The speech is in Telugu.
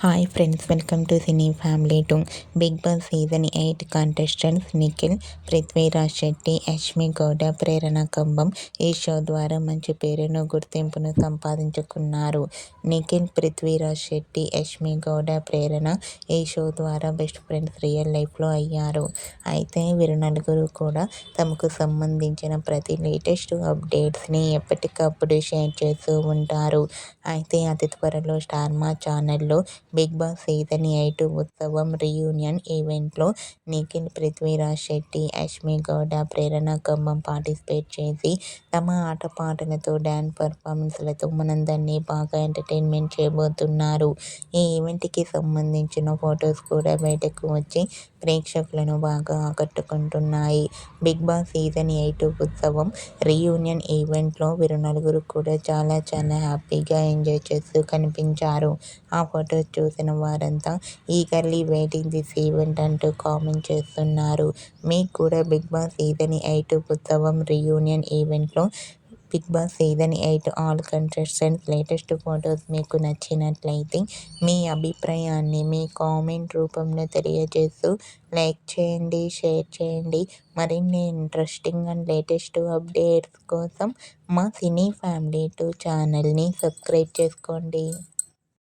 Hi friends, welcome to cine family 2. Bigg boss season 8 contestants Nikhil, Prithviraj Shetty, Yashmi Gowda, Prerana Kambam ఈ షో ద్వారా మంచి పేరును, గుర్తింపును సంపాదించుకున్నారు. నిఖిల్, పృథ్వీరాజ్ శెట్టి, యష్మి గౌడ, ప్రేరణ ఈ షో ద్వారా బెస్ట్ ఫ్రెండ్స్ రియల్ లైఫ్లో అయ్యారు. అయితే వీరు నలుగురు కూడా తమకు సంబంధించిన ప్రతి లేటెస్ట్ అప్డేట్స్ని ఎప్పటికప్పుడు షేర్ చేస్తూ ఉంటారు. అయితే అతి త్వరలో స్టార్ మా ఛానల్లో బిగ్ బాస్ సీజన్ 8 ఉత్సవం రీయూనియన్ ఈవెంట్లో నిఖిల్, పృథ్వీరాజ్ శెట్టి, యష్మి గౌడ, ప్రేరణ కంబం పార్టిసిపేట్ చేసి తమ ఆటపాటలతో, డ్యాన్స్ పర్ఫార్మెన్స్లతో మనందరినీ బాగా ఎంటర్టైన్మెంట్ చేయబోతున్నారు. ఈ ఈవెంట్కి సంబంధించిన ఫొటోస్ కూడా బయటకు వచ్చి ప్రేక్షకులను బాగా ఆకట్టుకుంటున్నాయి. బిగ్ బాస్ సీజన్ 8 ఉత్సవం రీయూనియన్ ఈవెంట్లో వీరు నలుగురు కూడా చాలా హ్యాపీగా ఎంజాయ్ చేస్తూ కనిపించారు. ఆ ఫొటోస్ చూసిన వారంతా ఈగర్లీ వెయిటింగ్ దిస్ ఈవెంట్ అంటూ కామెంట్ చేస్తున్నారు. మీకు కూడా బిగ్ బాస్ సీజన్ 8 ఉత్సవం రీయూనియన్ ఈవెంట్లో big boss season 8 all contestants latest photos మీకు నచ్చినట్లయితే మీ అభిప్రాయాన్ని మీ కామెంట్ రూపంలో తెలియజేస్తూ లైక్ చేయండి, షేర్ చేయండి. మరిన్ని ఇంట్రెస్టింగ్ అండ్ లేటెస్ట్ అప్డేట్స్ కోసం మా సినీ ఫ్యామిలీ 2 ఛానల్ని సబ్స్క్రైబ్ చేసుకోండి.